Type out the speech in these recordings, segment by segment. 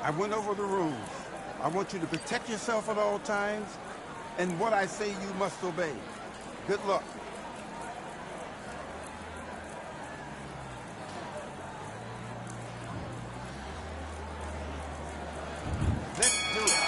I went over the rules. I want you to protect yourself at all times, and what I say you must obey. Good luck. Let's do it.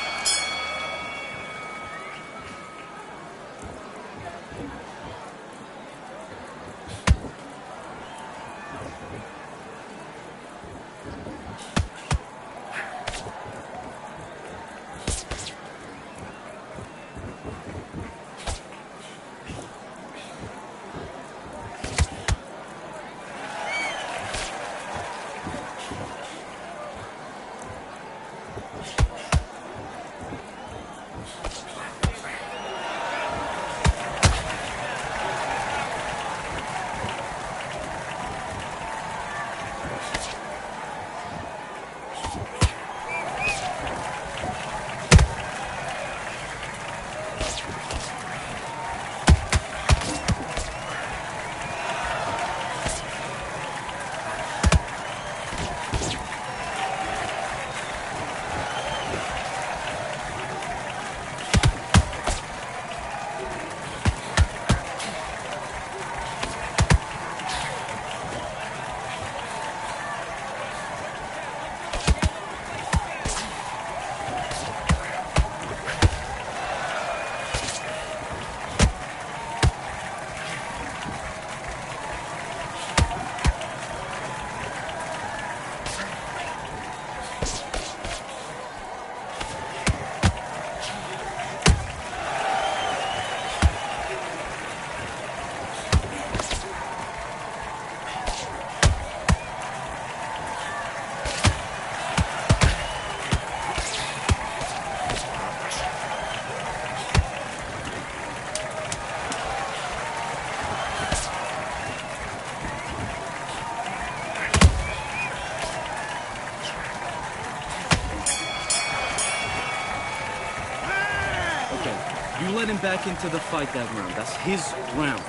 You let him back into the fight that round. That's his round.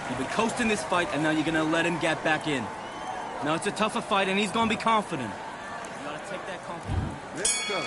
You've been coasting this fight, and now you're gonna let him get back in. Now it's a tougher fight, and he's gonna be confident. You gotta take that confidence. Let's go.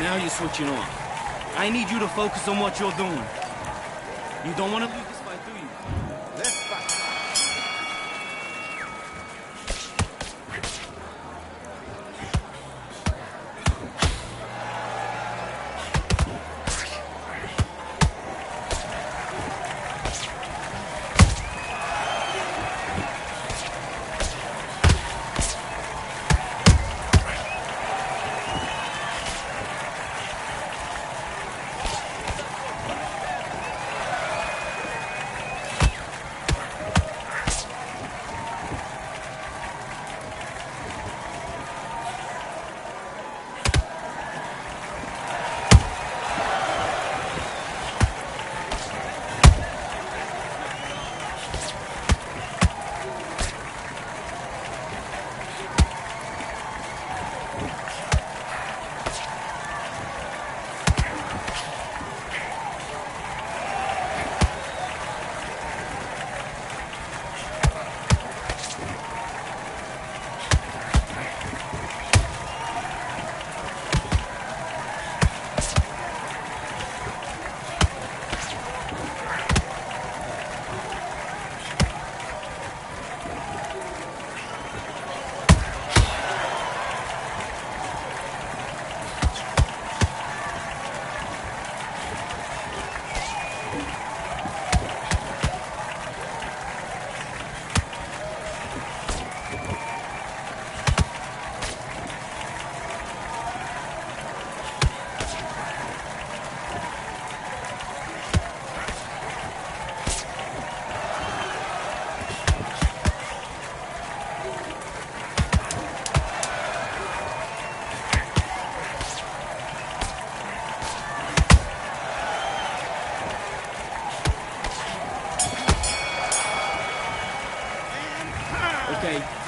Now you're switching on. I need you to focus on what you're doing. You don't want to lose this fight, do you? Let's fight.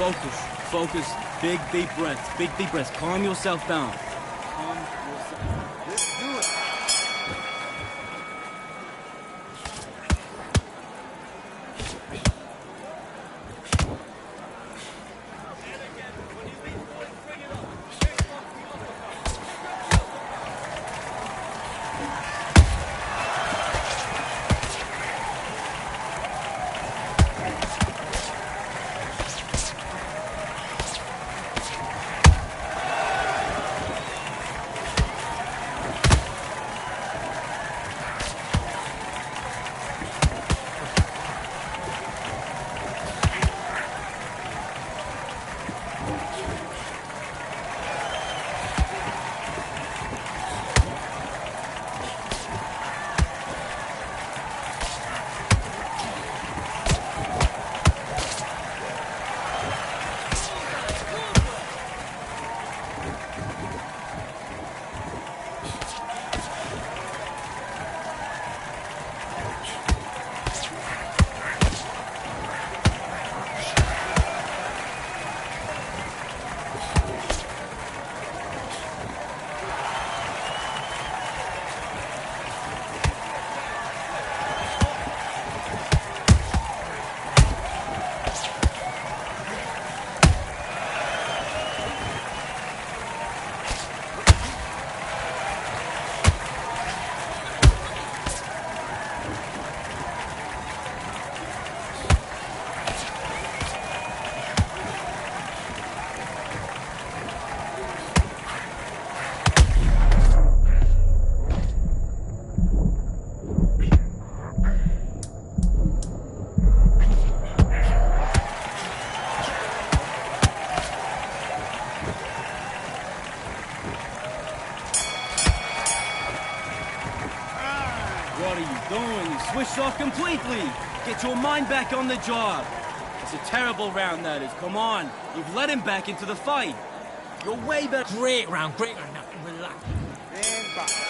Focus. Focus. Big deep breaths. Big deep breaths. Calm yourself down. Calm yourself. Let's do it. What are you doing? You switched off completely. Get your mind back on the job. It's a terrible round, that is. Come on. You've let him back into the fight. You're way better. Great round. Now, relax. And box.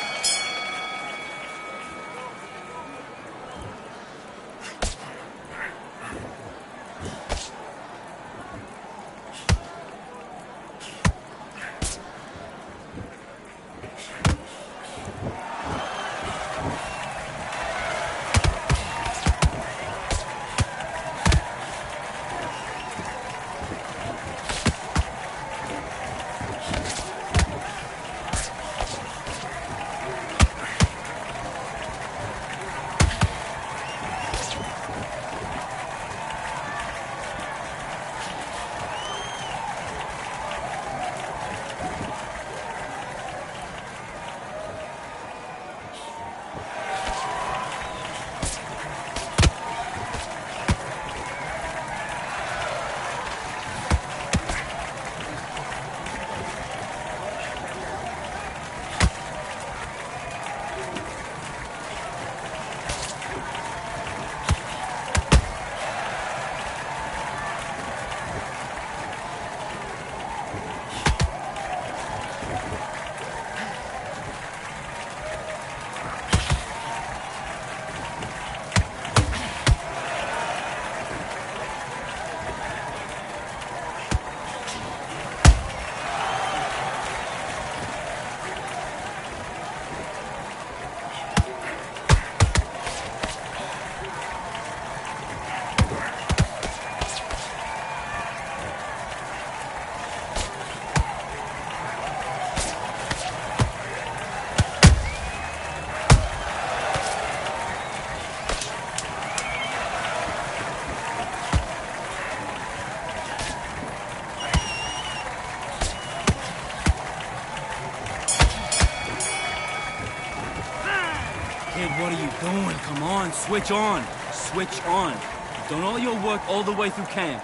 Kid, what are you doing? Come on, switch on. Switch on. You've done all your work all the way through camp.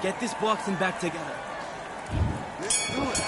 Get this boxing back together. Let's do it.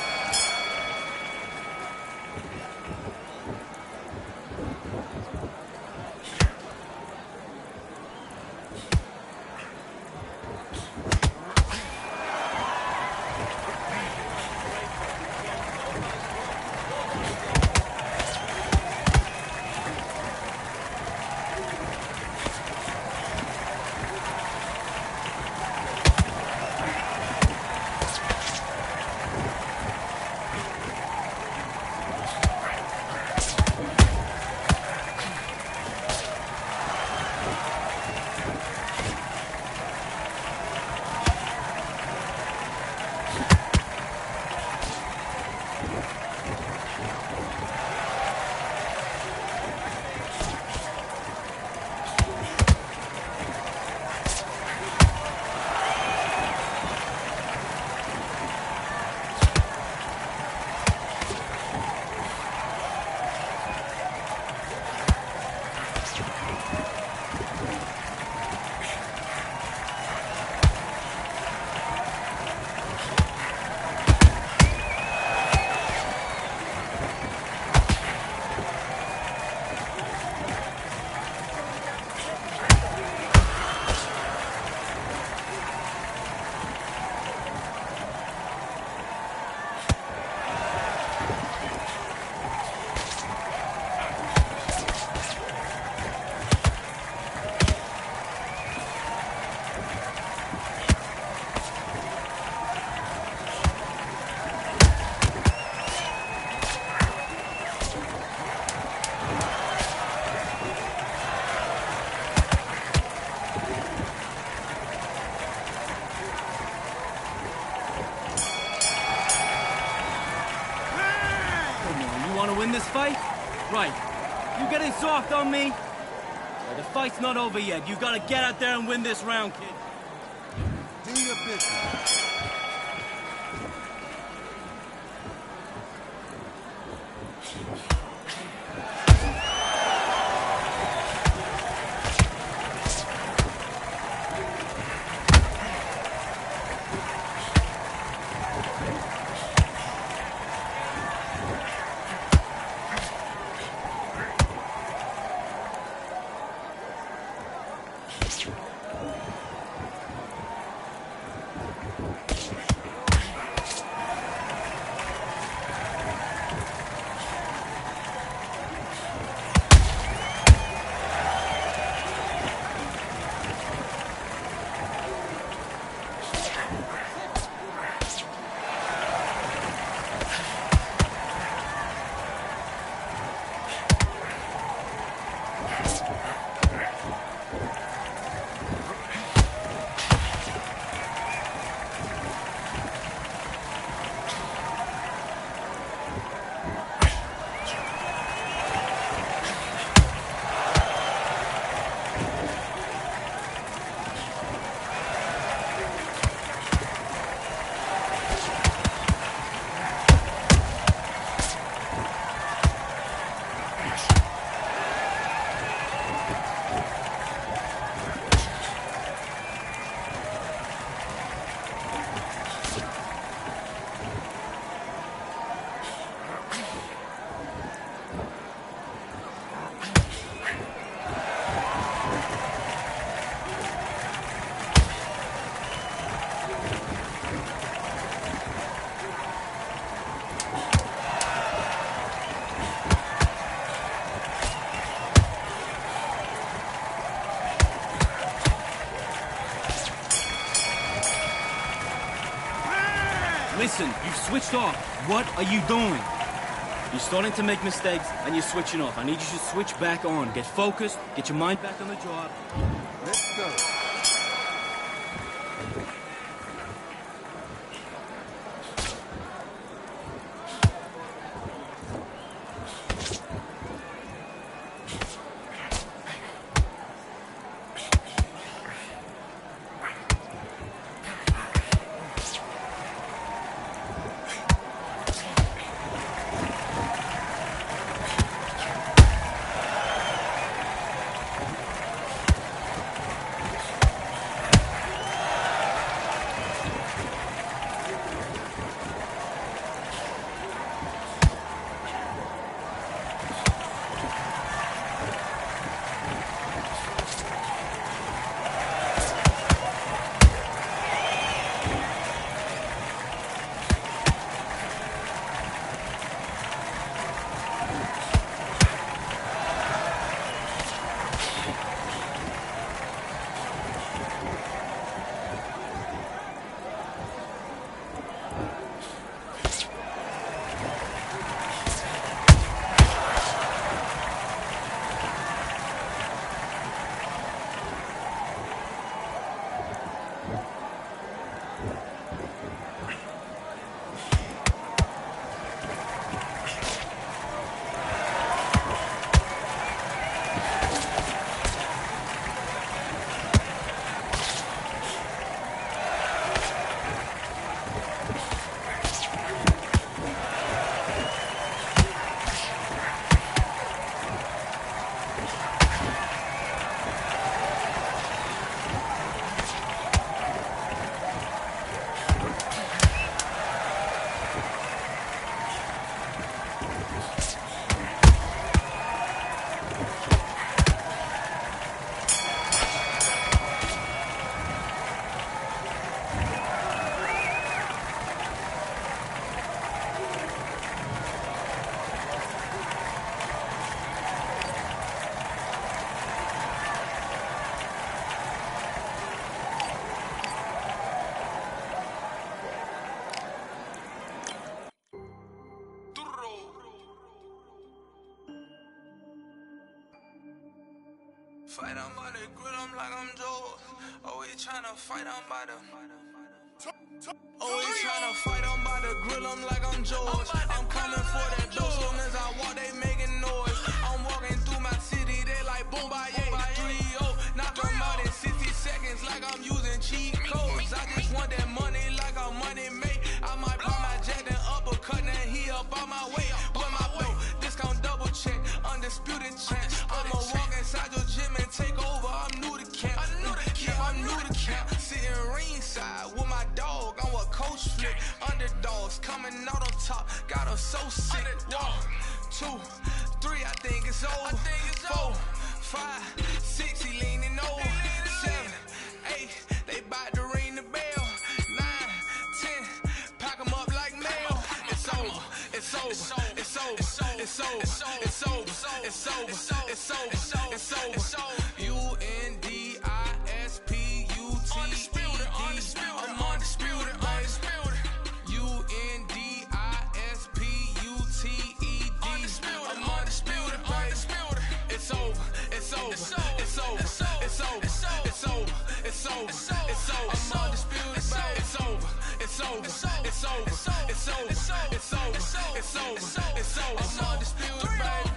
Want to win this fight? Right. You getting soft on me? Well, the fight's not over yet. You gotta get out there and win this round, kid. Do your business. Listen, you've switched off. What are you doing? You're starting to make mistakes, and you're switching off. I need you to switch back on. Get focused, get your mind back on the job. Let's go. fight, I'm about to grill them like I'm Joe. Always tryna fight, I'm about to. Always tryna fight, I'm about to grill them like I'm George. I'm coming for that dough, soon as I walk, they making noise. I'm walking through my city, they like boom, by 3-0. Knock them out in 60 seconds like I'm using cheat codes. I just want that money like I'm money made. I might buy my jet and uppercut, and he up on my way. With my flow, discount double check, undisputed champ. I'ma walk inside your gym and take over, I'm new to camp. Yeah, I'm new to camp. Sitting ringside with my dog, I'm a coach flick. Underdogs coming out on top, got us so sick. 1, 2, 3, I think it's over. 4, 5, 6, he leaning over. 7, 8, they bout to ring the bell. 9, 10, pack 'em up like mail. It's over, it's over, it's over, it's over, it's over, it's over, it's over, it's over, it's over. UNDISPUTED. I'm undisputed, undisputed. UNDISPUTED. I'm undisputed, undisputed. It's over, it's over, it's over, it's over, it's over, it's over, it's over, it's over. I'm undisputed, baby. It's over, it's over, it's over, it's over, it's over, it's over, it's over. I'm undisputed, baby.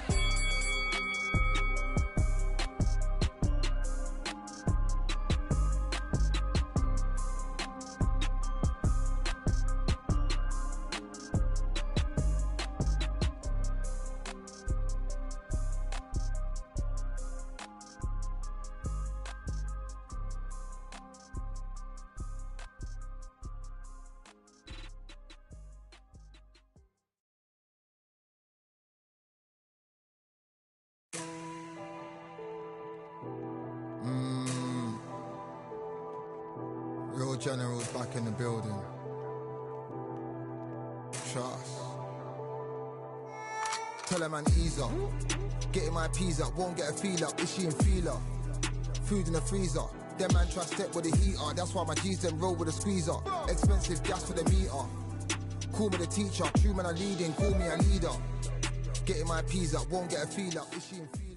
Real generals back in the building. Trust. Tell a man ease up. Getting my peas up, won't get a feel up. Is she in feeler? Food in the freezer. Them man try step with the heater. That's why my G's them roll with a squeezer. Expensive gas for the meter. Call me the teacher. True man I leading, call me a leader. Getting my peas up, won't get a feel up. Is she in feeler?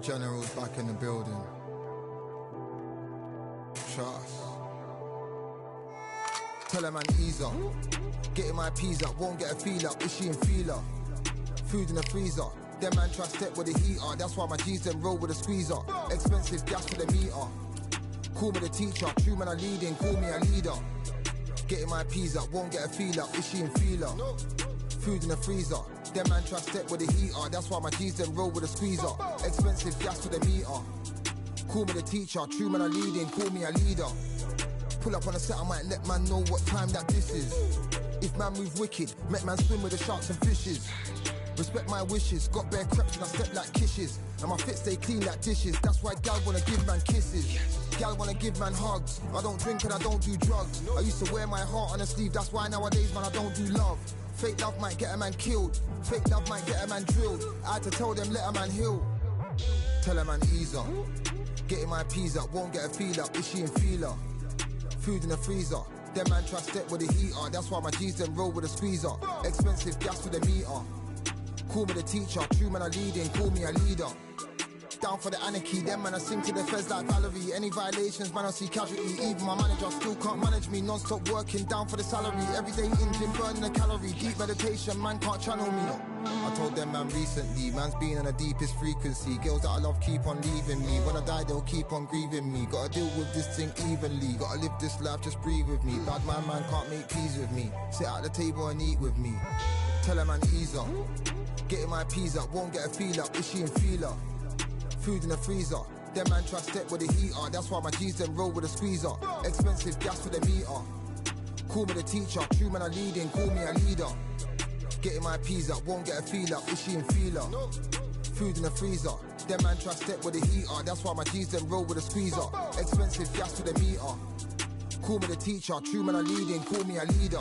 generals back in the building. Trust. Tell her man ease up. Getting my peas up, won't get a feel up. Is she in feeler? Food in the freezer. Them man try step with the heater. That's why my G's them roll with a squeezer. Expensive gas for the meter. Call me the teacher. True man I leading, call me a leader. Getting my peas up, won't get a feel up. Is she in feeler? Food in the freezer. Them man try step with the heater. That's why my G's them roll with a squeezer. Expensive gas for the meter. Call me the teacher. True man I leading, call me a leader. Pull up on a set, I might let man know what time that this is. If man move wicked, make man swim with the sharks and fishes. Respect my wishes, got bare creps and I step like kisses. And my fit stay clean like dishes, that's why gal wanna give man kisses. Gal wanna give man hugs, I don't drink and I don't do drugs. I used to wear my heart on a sleeve, that's why nowadays man I don't do love. Fake love might get a man killed, fake love might get a man drilled. I had to tell them let a man heal. Tell a man ease up, getting my peas up, won't get a feel up, is she in feeler? Food in the freezer, them man try step with the heater. That's why my G's them roll with a squeezer. Expensive gas for the meter. Call me the teacher, true man I leading, call me a leader. Down for the anarchy, them man I sing to the feds like Valerie. Any violations, man I see casualty. Even my manager still can't manage me. Non-stop working, down for the salary. Everyday in gym, burning a calorie. Deep meditation, man can't channel me. I told them man recently, man's been on the deepest frequency. Girls that I love keep on leaving me. When I die they'll keep on grieving me. Gotta deal with this thing evenly. Gotta live this life, just breathe with me. Bad man can't make peace with me. Sit at the table and eat with me. Tell a man ease up. Getting my peas up, won't get a feel up, is she in feeler? Food in the freezer, them man try step with the heater. That's why my G's them roll with a squeezer. Expensive gas for the meter. Call me the teacher, true man I leading, call me a leader. Getting my peas up, won't get a feel up, is she in feeler? Food in the freezer, them man try step with the heater. That's why my G's them roll with a squeezer. Expensive gas for the meter. Call me the teacher, true man I leading, call me a leader.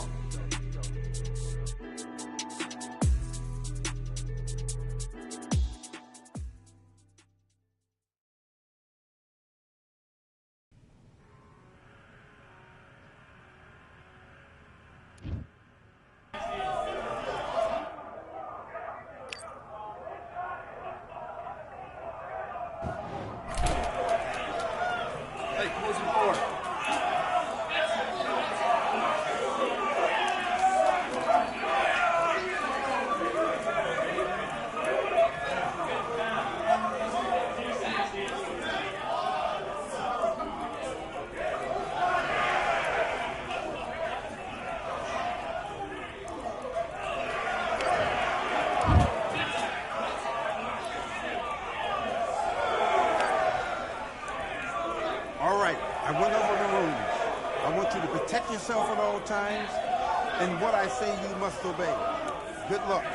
I went over the rules. I want you to protect yourself at all times, and what I say you must obey. Good luck.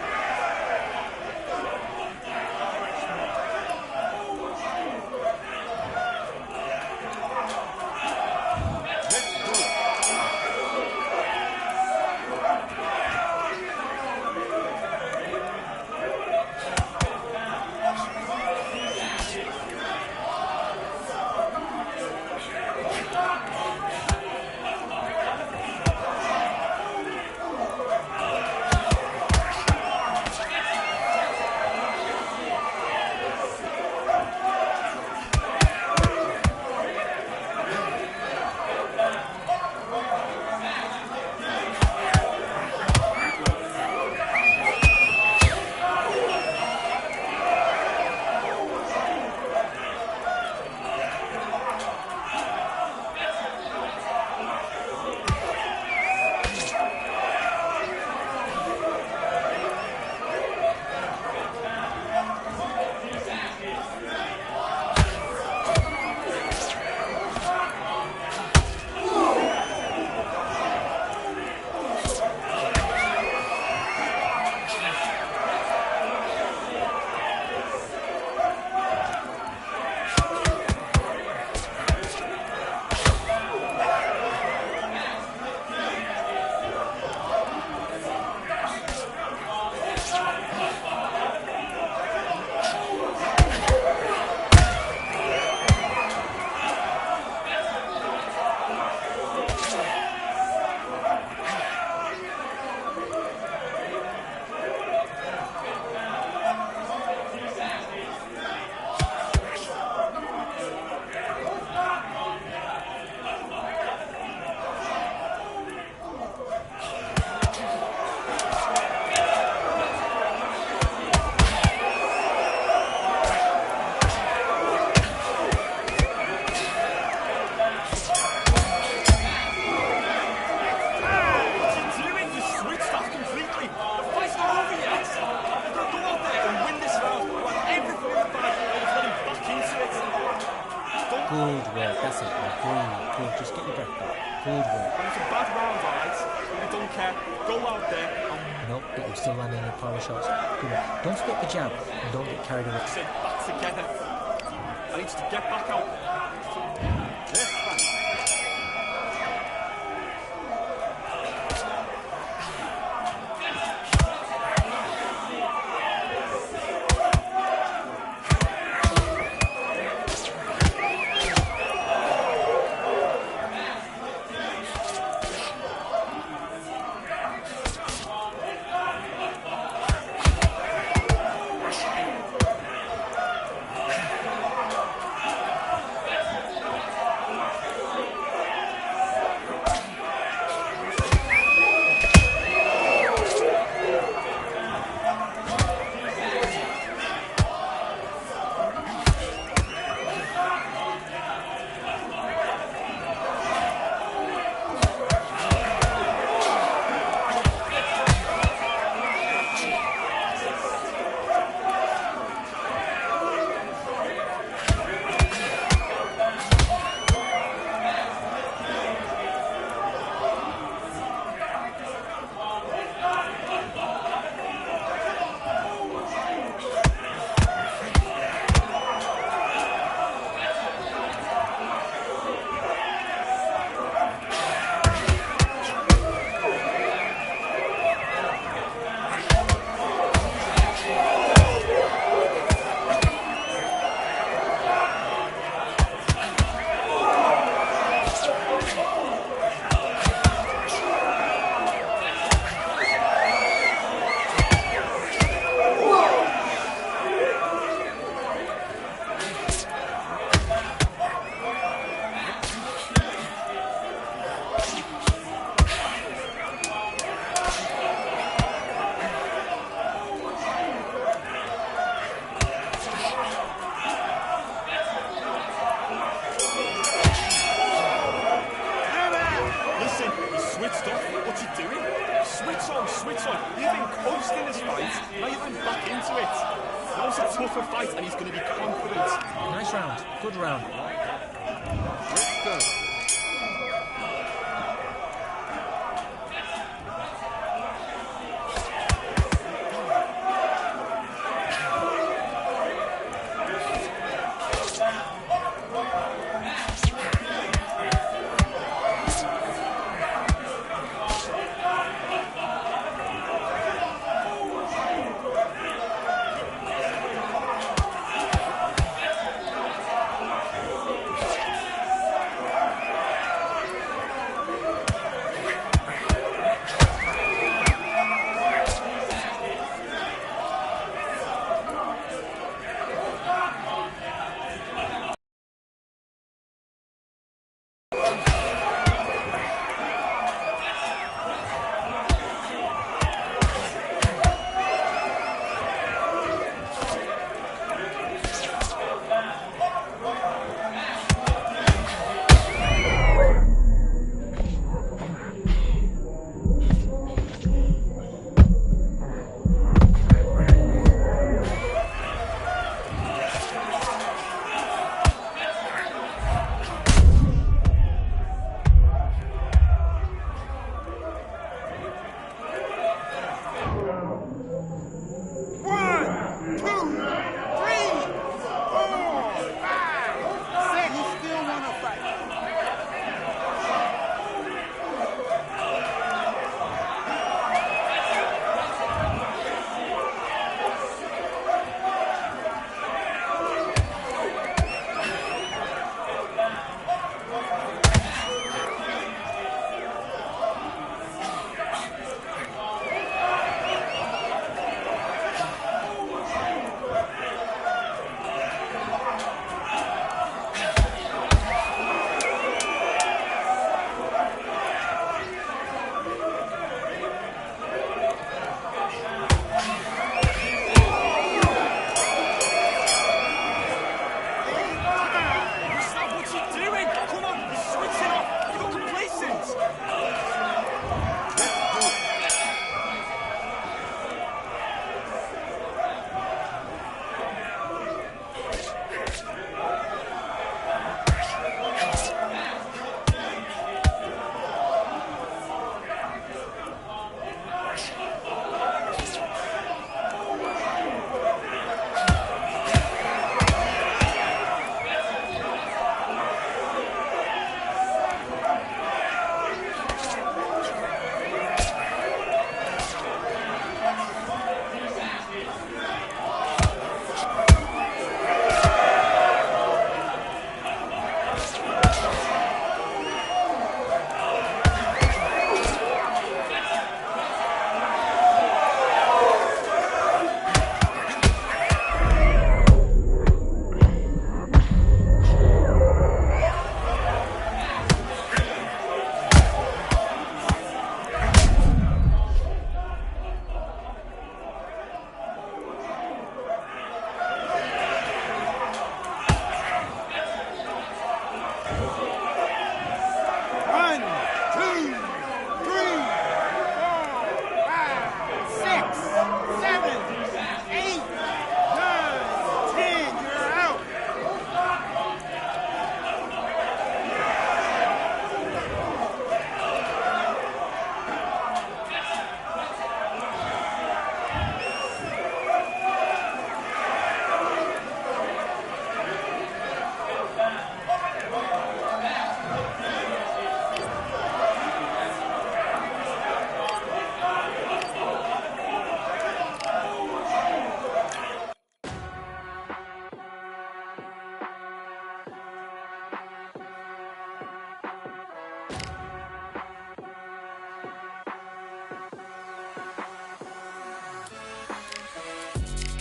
Good. Just get your breath back. Good work. And it's a bad round, alright? But you don't care. Go out there and... No, but you're still landing your power shots. Good work. Don't split the jab and don't get carried away. Sit back together. I need you to get back out. That's fine. Switch on. You've been coasting this fight. Now you've been back into it. That was a tougher fight, and he's going to be confident. Nice round. Good round. Let's go.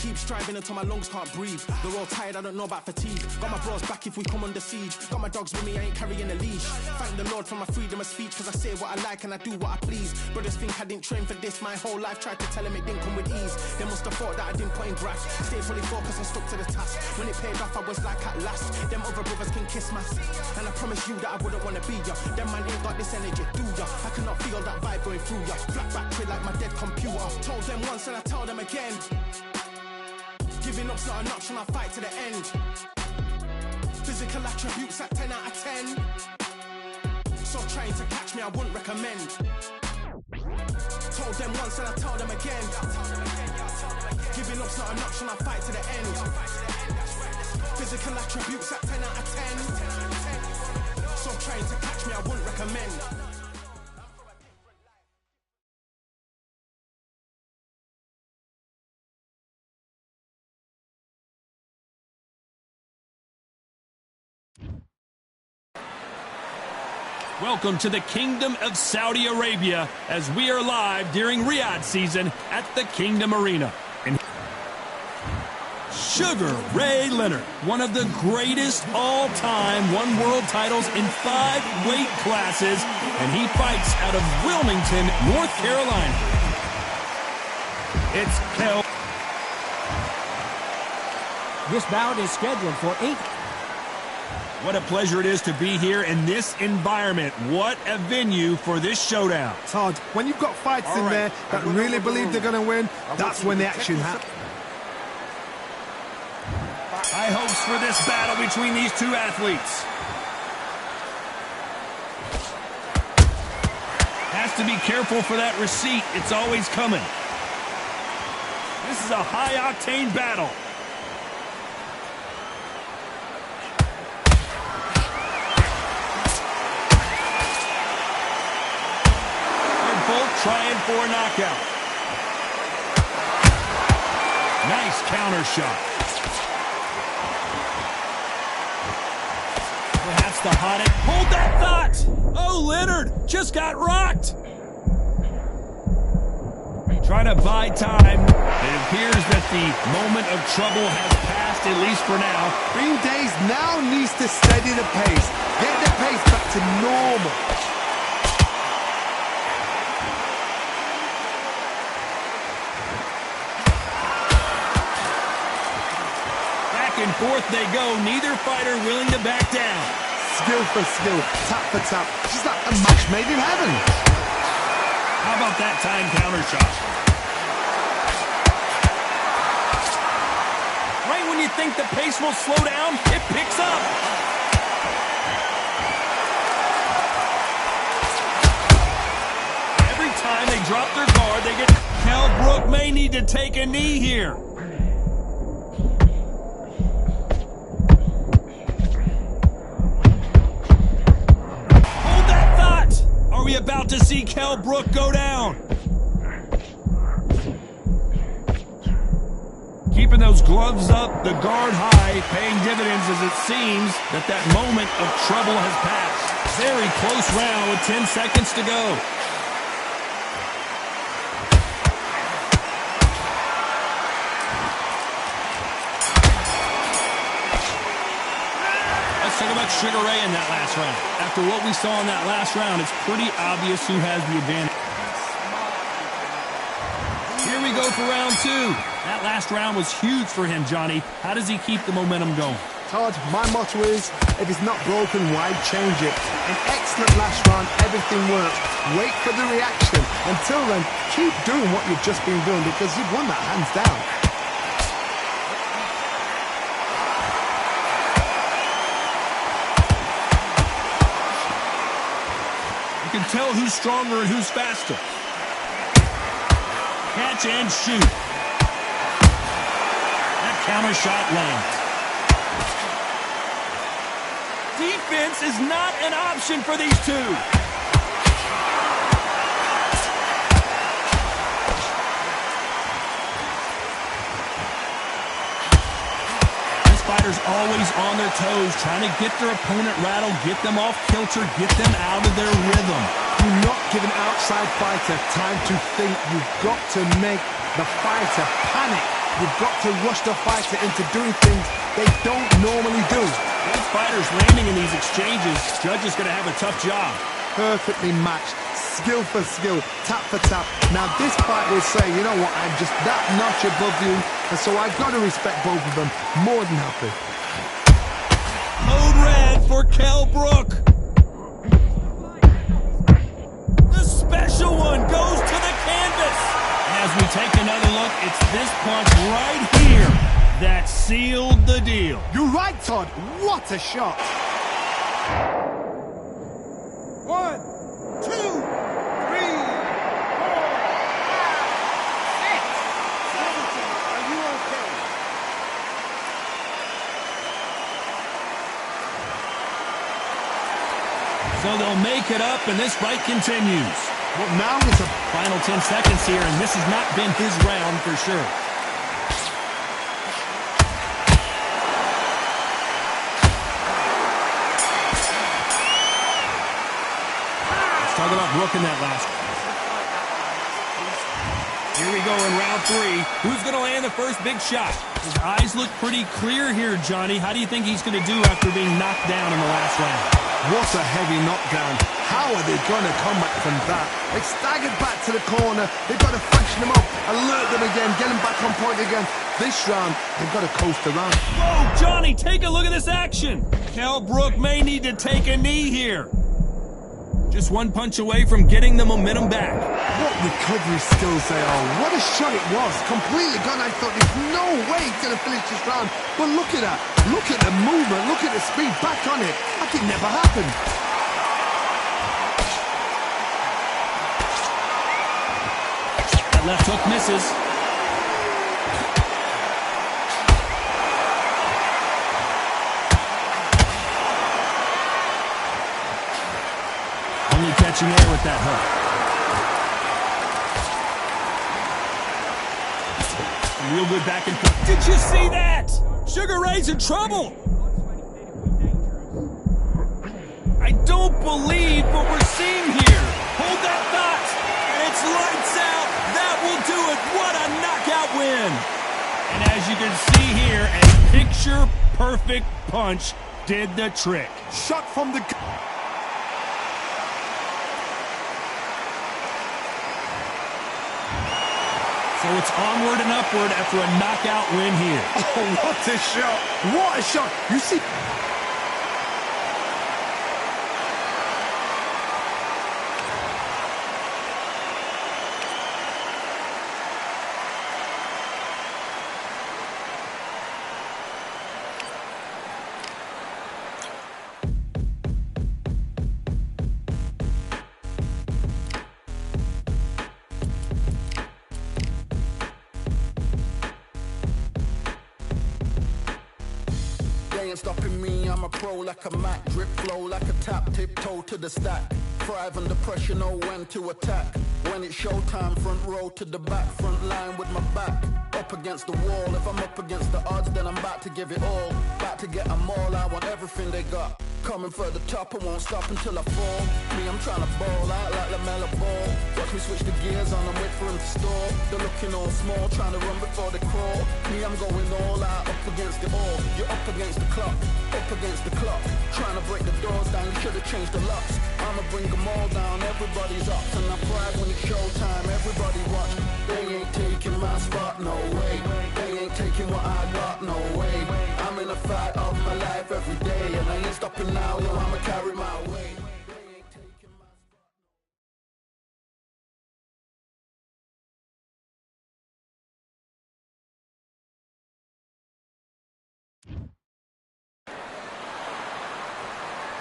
keep striving until my lungs can't breathe. They're all tired, I don't know about fatigue. Got my bros back if we come under siege. Got my dogs with me, I ain't carrying a leash. Thank the Lord for my freedom of speech, cause I say what I like and I do what I please. Brothers think I didn't train for this my whole life. Tried to tell them it didn't come with ease. They must have thought that I didn't put in graft. Stayed fully focused and stuck to the task. When it paid off, I was like at last. Them other brothers can kiss my ass. And I promise you that I wouldn't wanna be ya. Them man ain't got this energy, do ya? I cannot feel that vibe going through ya. Flat battery like my dead computer. Told them once and I tell them again. Giving up's not an option, I'll fight to the end. Physical attributes at 10 out of 10. So trying to catch me, I wouldn't recommend. Told them once and I tell them again. Giving up's not an option, I'll fight to the end. Physical attributes at 10 out of 10. So trying to catch me, I wouldn't recommend. Welcome to the Kingdom of Saudi Arabia as we are live during Riyadh season at the Kingdom Arena. And Sugar Ray Leonard, one of the greatest all-time, won world titles in 5 weight classes, and he fights out of Wilmington, North Carolina. It's Kel. This bout is scheduled for 8. What a pleasure it is to be here in this environment. What a venue for this showdown. Todd, when you've got fights in there that really believe they're going to win, that's when the action happens. High hopes for this battle between these two athletes. Has to be careful for that receipt. It's always coming. This is a high-octane battle. Trying for a knockout. Nice counter shot. Perhaps the hottest. Hold that thought! Oh, Leonard just got rocked. Trying to buy time. It appears that the moment of trouble has passed, at least for now. Green Days now needs to steady the pace. Get the pace back to normal. And forth they go, neither fighter willing to back down. Skill for skill, tap for tap, just like a match made in heaven. How about that time counter shot? Right when you think the pace will slow down, it picks up. Every time they drop their guard, they get... Kell Brook may need to take a knee here. We about to see Kell Brook go down. Keeping those gloves up, the guard high, paying dividends as it seems that moment of trouble has passed. Very close round with 10 seconds to go. Let's talk about Sugar Ray in that last round. After what we saw in that last round, it's pretty obvious who has the advantage. Here we go for round 2. That last round was huge for him, Johnny. How does he keep the momentum going? Todd, my motto is, if it's not broken, why change it? An excellent last round, everything worked. Wait for the reaction. Until then, keep doing what you've just been doing because you've won that hands down. You can tell who's stronger and who's faster. Catch and shoot. That counter shot lands. Defense is not an option for these two. This fighter's always on their toes, trying to get their opponent rattled, get them off kilter, get them out of their rhythm. Do not give an outside fighter time to think. You've got to make the fighter panic. You've got to rush the fighter into doing things they don't normally do. Both fighters landing in these exchanges. Judge is going to have a tough job. Perfectly matched, skill for skill, tap for tap. Now this fight will say, you know what, I'm just that notch above you, and so I've got to respect both of them more than happy. Code red for Kell Brook. The special one goes to the canvas. As we take another look, it's this punch right here that sealed the deal. You're right, Todd. What a shot. 1, 2, 3, 4, 5, 6, 7, 17. Are you okay? So they'll make it up, and this fight continues. Well, now it's a Final 10 seconds here, and this has not been his round for sure. Let's talk about Brook in that last. Here we go in round 3. Who's going to land the first big shot? His eyes look pretty clear here, Johnny. How do you think he's going to do after being knocked down in the last round? What a heavy knockdown. How are they going to come back from that? They staggered back to the corner. They've got to freshen them up, alert them again, get them back on point again. This round, they've got to coast around. Whoa, Johnny, take a look at this action. Kell Brook may need to take a knee here. Just one punch away from getting the momentum back. What recovery skills they are. What a shot it was. Completely gone. I thought there's no way he's going to finish this round. But look at that. Look at the movement. Look at the speed. Back on it. Like it never happened. That left hook misses. Only catching air with that hook. Real good back and forth. Did you see that? Sugar Ray's in trouble. I don't believe what we're seeing here. Hold that thought. And it's lights out. That will do it. What a knockout win. And as you can see here, a picture-perfect punch did the trick. Shot from the... So it's onward and upward after a knockout win here. Oh, what a shot. What a shot. You see... Stopping me, I'm a pro like a Mac. Drip flow like a tap, tiptoe to the stack. Thrive under pressure, know when to attack. When it's showtime, front row to the back. Front line with my back up against the wall. If I'm up against the odds, then I'm about to give it all. About to get them all, I want everything they got. Coming for the top, I won't stop until I fall. Me, I'm trying to ball out like LaMelo Ball. Watch me switch the gears on and wait for him to stall. They're looking all small, trying to run before they crawl. Me, I'm going all out, up against it all. You're up against the clock, up against the clock. Trying to break the doors down, you should have changed the locks. I'ma bring them all down, everybody's up. And I pride when it's showtime, everybody watch. They ain't taking my spot, no way. They ain't taking what I got, no way. I'm in a fight of my life every day, and I ain't stopping now, yo, I'ma carry my weight.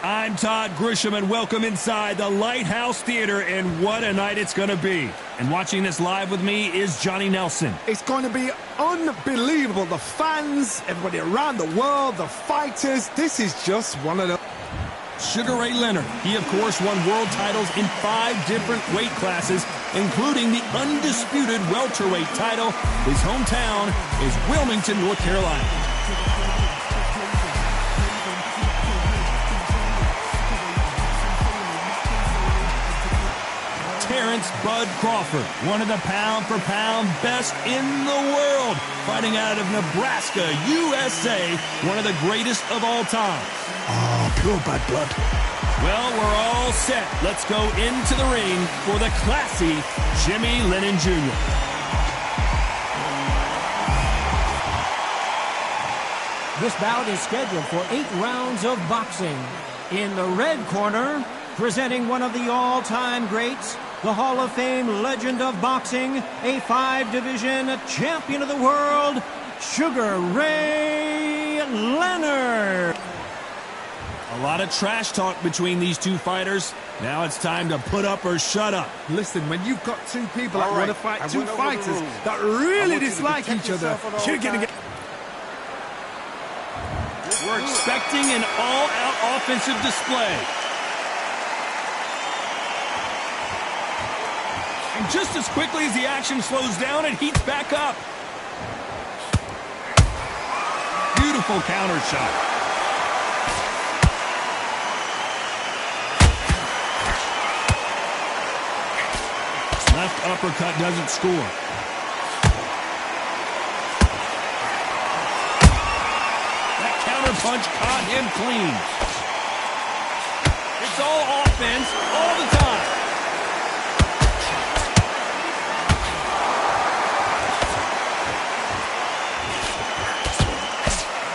I'm Todd Grisham, and welcome inside the Lighthouse Theater, and what a night it's going to be. And watching this live with me is Johnny Nelson. It's going to be unbelievable. The fans, everybody around the world, the fighters. This is just one of the... Sugar Ray Leonard. He, of course, won world titles in 5 different weight classes, including the undisputed welterweight title. His hometown is Wilmington, North Carolina. Tearing Lawrence Bud Crawford, one of the pound-for-pound best in the world, fighting out of Nebraska, USA, one of the greatest of all time. Oh, pure bad blood. Well, we're all set. Let's go into the ring for the classy Jimmy Lennon Jr. This bout is scheduled for 8 rounds of boxing. In the red corner, presenting one of the all-time greats, the Hall of Fame legend of boxing, a 5-division champion of the world, Sugar Ray Leonard. A lot of trash talk between these two fighters. Now it's time to put up or shut up. Listen, when you've got two people that All want right, to fight I two went over the fighters rules. that I really want you to dislike protect each other, yourself at all you're going to get... times. We're expecting an all-out offensive display. And just as quickly as the action slows down, it heats back up. Beautiful counter shot. Left uppercut doesn't score. That counter punch caught him clean. It's all offense all the time.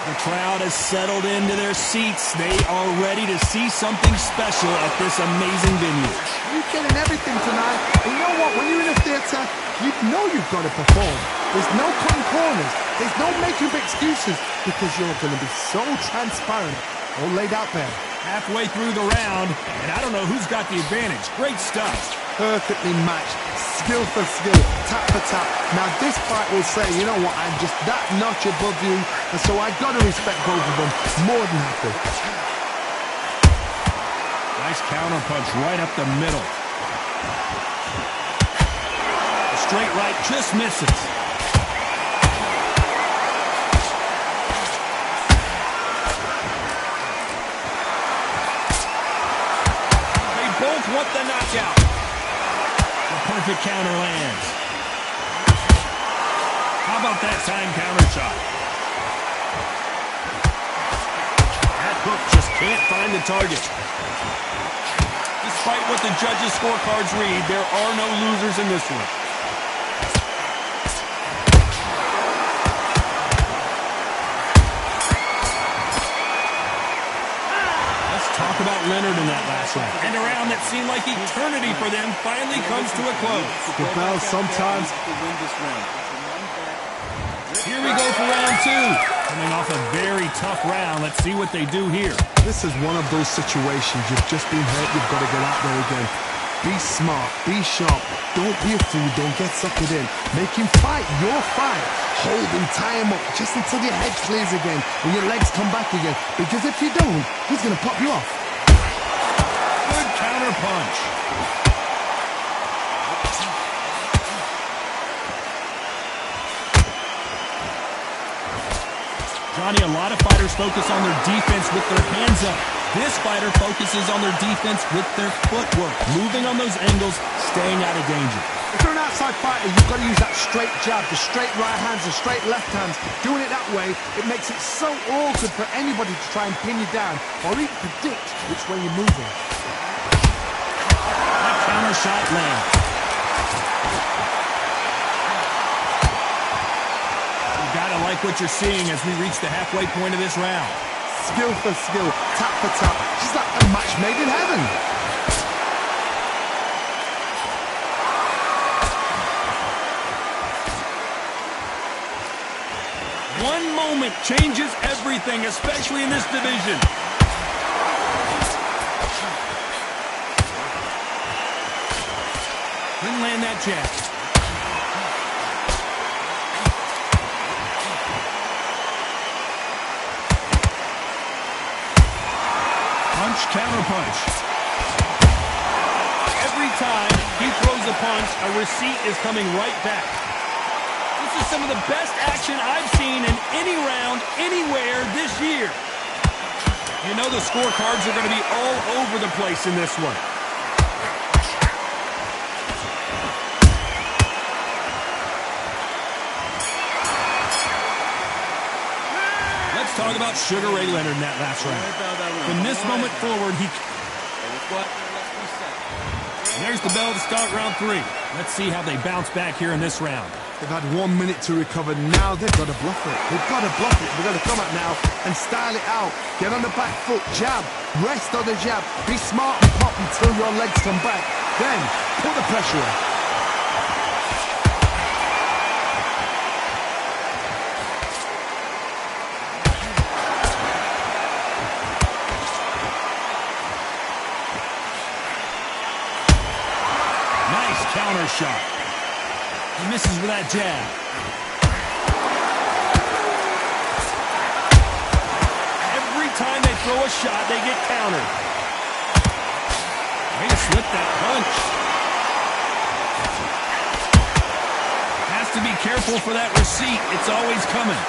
The crowd has settled into their seats. They are ready to see something special at this amazing venue. You're getting everything tonight. And you know what? When you're in a theatre, you know you've got to perform. There's no cutting corners. There's no making up excuses because you're going to be so transparent. All laid out there. Halfway through the round, and I don't know who's got the advantage. Great stuff. Perfectly matched. Skill for skill. Tap for tap. Now this fight will say, you know what? I'm just that notch above you. And so I've got to respect both of them. More than happy. Nice counter punch right up the middle. The straight right just misses. They both want the knockout. The perfect counter lands. How about that time counter shot? That hook just can't find the target. Despite what the judges' scorecards read, there are no losers in this one. Let's talk about Leonard in that last round. And a round that seemed like eternity for them finally comes to a close. The bell sometimes... Here we go for round 2. Coming off a very tough round. Let's see what they do here. This is one of those situations. You've just been hurt. You've got to get out there again. Be smart. Be sharp. Don't be a fool. Don't get suckered in. Make him fight your fight. Hold him. Tie him up just until your head clears again and your legs come back again. Because if you don't, he's going to pop you off. Good counter punch. Johnny, a lot of fighters focus on their defense with their hands up. This fighter focuses on their defense with their footwork, moving on those angles, staying out of danger. If you're an outside fighter, you've got to use that straight jab, the straight right hands, the straight left hands. Doing it that way, it makes it so awkward for anybody to try and pin you down or even predict which way you're moving. That counter shot lands. Gotta like what you're seeing as we reach the halfway point of this round. Skill for skill, tap for tap. Just like a match made in heaven. One moment changes everything, especially in this division. Couldn't land that jab. Counter punch. Every time he throws a punch, a receipt is coming right back. This is some of the best action I've seen in any round, anywhere this year. You know the scorecards are going to be all over the place in this one. talk about Sugar Ray Leonard in that last round. From this moment forward, there's the bell to start round 3. Let's see how they bounce back here in this round. They've had 1 minute to recover. Now they've got to bluff it. They've got to bluff it. They've got to come out now and style it out. Get on the back foot, jab, rest on the jab. Be smart and pop until your legs come back. Then put the pressure on. Nice counter shot. He misses with that jab. Every time they throw a shot, they get countered. Way to slip that punch. Has to be careful for that receipt. It's always coming.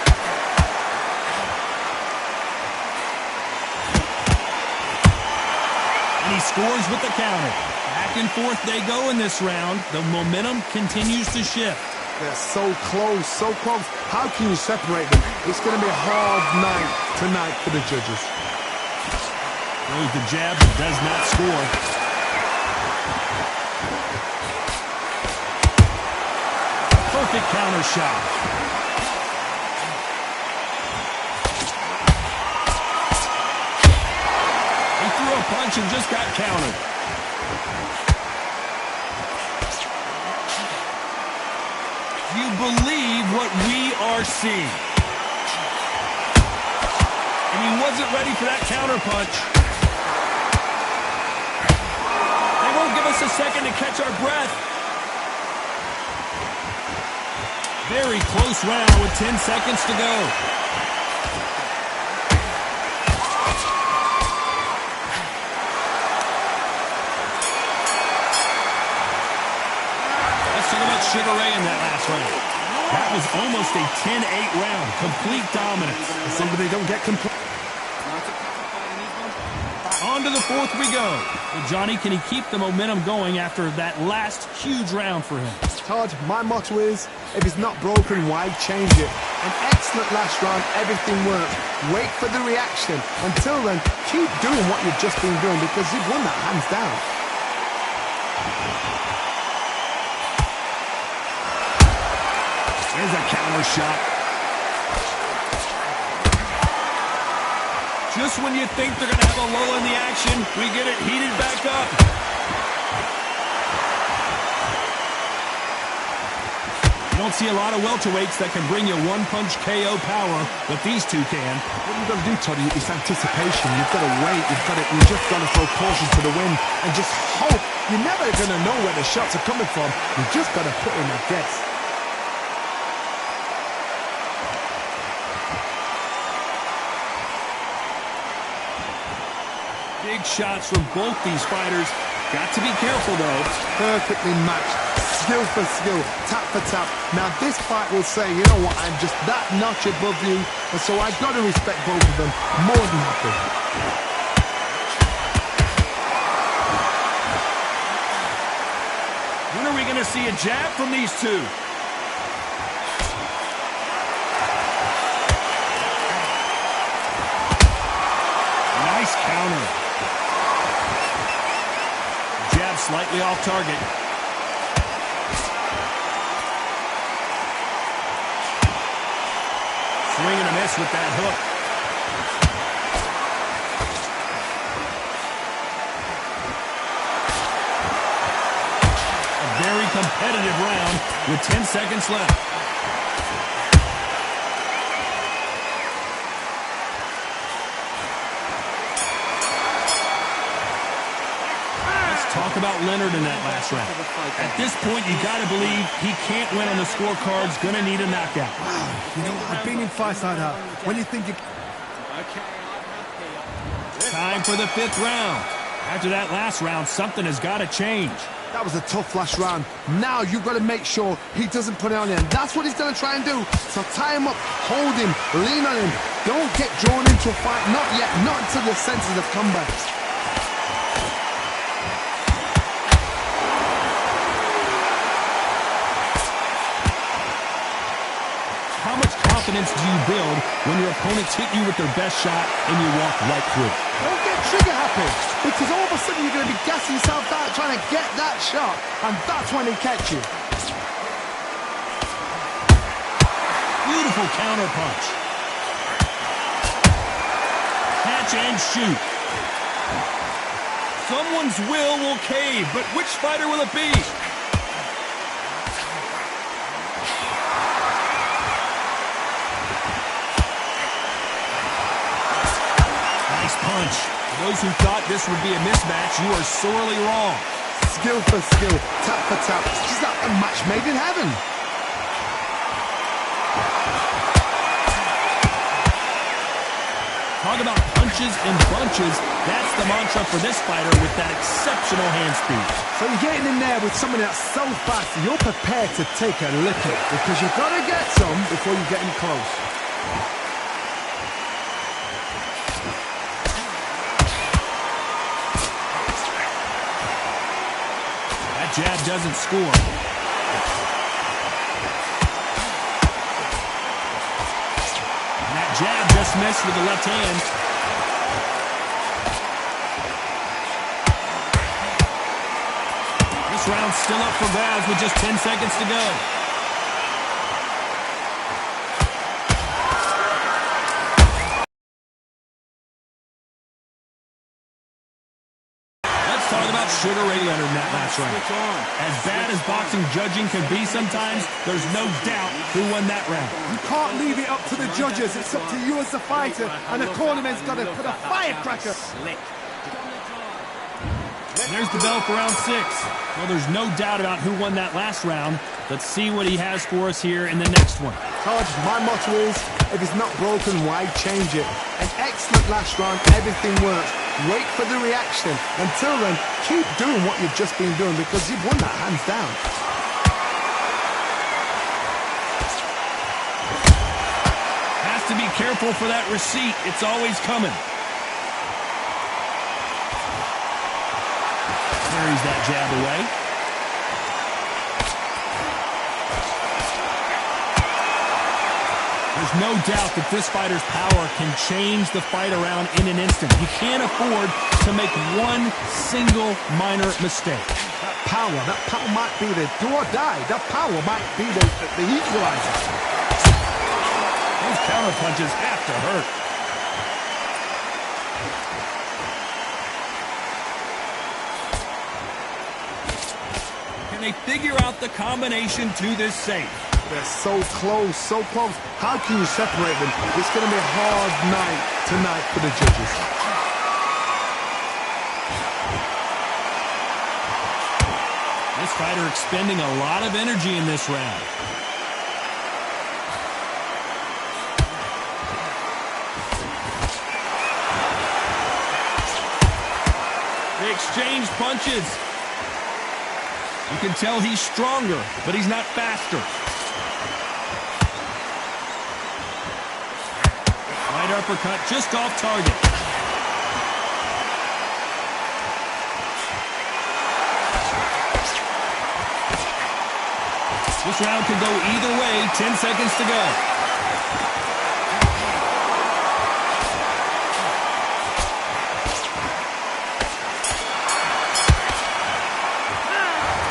And he scores with the counter. Back and forth they go in this round. The momentum continues to shift. They're so close, so close. How can you separate them? It's going to be a hard night tonight for the judges. Throws the jab, but does not score. Perfect counter shot. He threw a punch and just got countered. You believe what we are seeing. And he wasn't ready for that counter punch. They won't give us a second to catch our breath. Very close round with 10 seconds to go. Sugar Ray in that last round. That was almost a 10-8 round. Complete dominance. Somebody don't get complete. On to the 4th we go. Well, Johnny, can he keep the momentum going after that last huge round for him? Todd, my motto is, if it's not broken, why change it? An excellent last round, everything worked. Wait for the reaction. Until then, keep doing what you've just been doing because you've won that hands down. Here's a counter shot. Just when you think they're going to have a lull in the action, we get it heated back up. You don't see a lot of welterweights that can bring you one-punch KO power, but these two can. What you've got to do, Toddy, is anticipation. You've got to wait. You just got to throw caution to the wind and just hope. You're never going to know where the shots are coming from. You just got to put in a guess. Big shots from both these fighters. Got to be careful, though. Perfectly matched. Skill for skill. Tap for tap. Now, this fight will say, you know what, I'm just that notch above you. And so I've got to respect both of them. More than happy. When are we going to see a jab from these two? Nice counter. Jab slightly off target. Swing and a miss with that hook. A very competitive round with 10 seconds left. Talk about Leonard in that last round. At this point, you got to believe he can't win on the scorecards. Going to need a knockout. Wow, you know, I've been in fights like that. When you think you... Time for the 5th round. After that last round, something has got to change. That was a tough last round. Now you've got to make sure he doesn't put it on him. That's what he's going to try and do. So tie him up, hold him, lean on him. Don't get drawn into a fight. Not yet. Not until the senses have come back. How much confidence do you build when your opponents hit you with their best shot and you walk right through? Don't get trigger happy, because all of a sudden you're going to be gassing yourself out trying to get that shot, and that's when they catch you. Beautiful counter punch. Catch and shoot. Someone's will cave, but which fighter will it be? Nice punch. For those who thought this would be a mismatch, you are sorely wrong. Skill for skill, tap for tap. It's just like a match made in heaven. Talk about punches and bunches. That's the mantra for this fighter with that exceptional hand speed. So you're getting in there with somebody that's so fast, you're prepared to take a licking, because you've got to get some before you get him close. That jab doesn't score. Jab just missed with the left hand. This round's still up for grabs with just 10 seconds to go. Let's talk about Sugar Ray Leonard in that last round. As bad as boxing judging can be sometimes, there's no doubt who won that round. You can't leave it up to the judges. It's up to you as the fighter, and the cornerman's got to put a firecracker. There's the bell for round 6. Well, there's no doubt about who won that last round. Let's see what he has for us here in the next one. Taj, my motto is, if it's not broken, why change it? An excellent last round, everything works. Wait for the reaction. Until then, keep doing what you've just been doing, because you've won that hands down. Has to be careful for that receipt. It's always coming. Carries that jab away. There's no doubt that this fighter's power can change the fight around in an instant. You can't afford to make one single minor mistake. That power might be the do or die. That power might be the equalizer. Those counter punches have to hurt. Can they figure out the combination to this safe? They're so close, so close. How can you separate them? It's going to be a hard night tonight for the judges. This fighter expending a lot of energy in this round. They exchange punches. You can tell he's stronger, but he's not faster. Right uppercut just off target. This round could go either way. 10 seconds to go.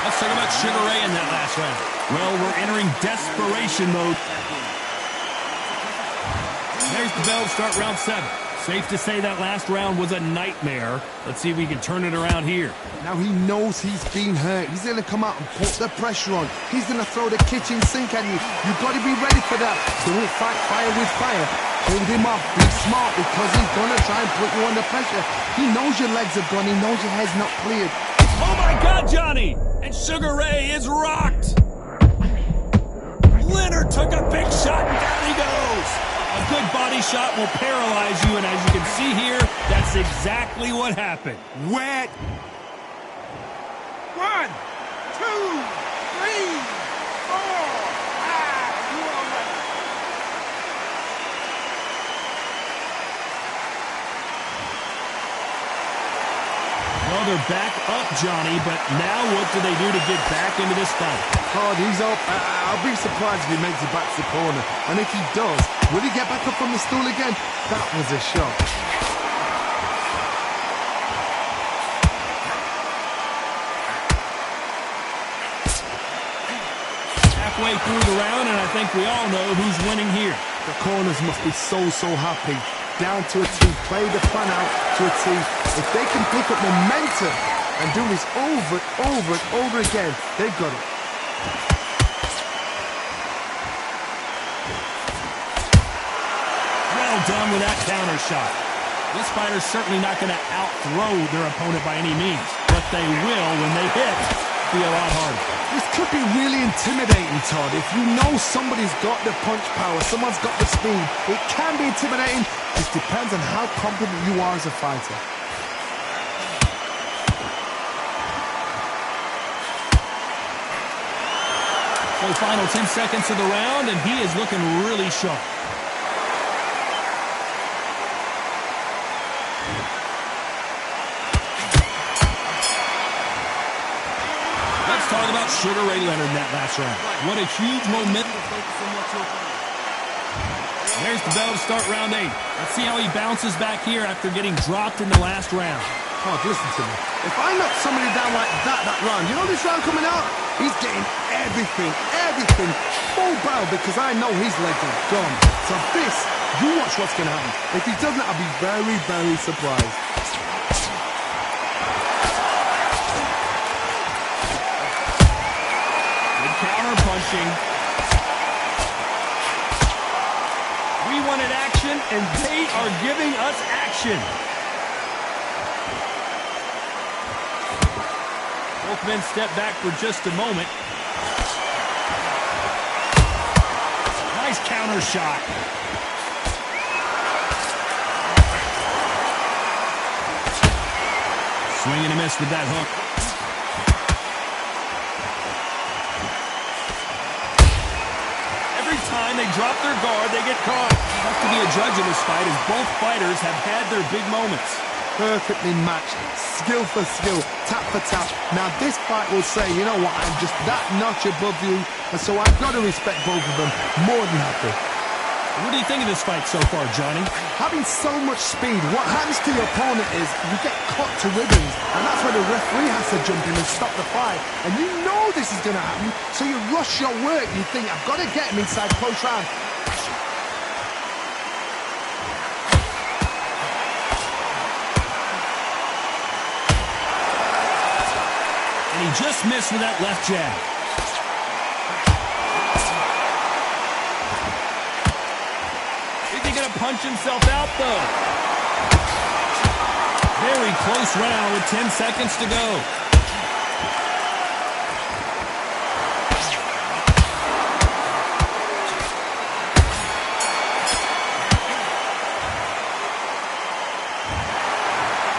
Let's talk about Sugar Ray in that last round. Well, we're entering desperation mode. There's the bell to start round 7. Safe to say that last round was a nightmare. Let's see if we can turn it around here. Now he knows he's been hurt. He's going to come out and put the pressure on. He's going to throw the kitchen sink at you. You've got to be ready for that. Don't fight fire with fire. Hold him off. Be smart, because he's going to try and put you under pressure. He knows your legs are gone. He knows your head's not cleared. Oh my God, Johnny! And Sugar Ray is rocked. Leonard took a big shot and down he goes. A good body shot will paralyze you, and as you can see here, that's exactly what happened. Wet. 1, 2, 3, 4, 5. You all right? Well, they're back up, Johnny, but now what do they do to get back into this fight? Oh, he's up. I'll be surprised if he makes it back to the corner. And if he does, will he get back up from the stool again? That was a shot. Halfway through the round, and I think we all know who's winning here. The corners must be so happy. Down to a T, play the plan out to a T. If they can pick up momentum and do this over and over again, they've got it. Well done with that counter shot. This fighter's certainly not going to out-throw their opponent by any means, but they will, when they hit, be a lot harder. This could be really intimidating, Todd. If you know somebody's got the punch power, someone's got the speed, it can be intimidating. It depends on how confident you are as a fighter. So final 10 seconds of the round, and he is looking really sharp. Let's talk about Sugar Ray Leonard in that last round. What a huge momentum. There's the bell to start round 8. Let's see how he bounces back here after getting dropped in the last round. Oh, listen to me. If I knock somebody down like that round, you know this round coming out? He's getting everything, full barrel, because I know his legs are gone. So this, you watch what's going to happen. If he doesn't, I'll be very surprised. Good counter punching. We wanted action, and they are giving us action. Both men step back for just a moment. Nice counter shot. Swing and a miss with that hook. Every time they drop their guard, they get caught. Tough to be a judge of this fight, as both fighters have had their big moments. Perfectly matched, skill for skill, tap for tap. Now this fight will say, you know what, I'm just that notch above you, and so I've got to respect both of them more than happy. What do you think of this fight so far, Johnny? Having so much speed, what happens to your opponent is you get cut to ribbons, and that's where the referee has to jump in and stop the fight. And you know this is going to happen, so you rush your work. You think, I've got to get him inside close round. And he just missed with that left jab. Is he going to punch himself out, though? Very close round with 10 seconds to go.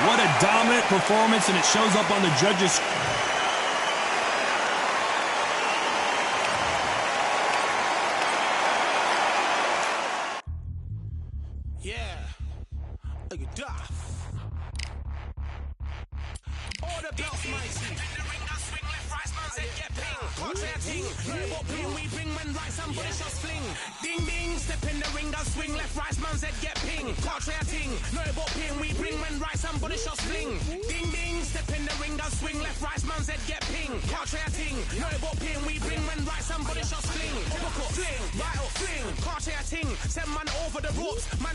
What a dominant performance, and it shows up on the judges' Ding ding, step in the ring, and swing left, right, man's head get ping. Country a ting, no about ping, we bring when right, somebody shots fling. Ding ding, step in the ring, and swing left, right, man's head get ping. Country a ting, no about ping, we bring when right, somebody shots fling. Look up, fling, right up, fling. Country a ting, send man over the ropes. Man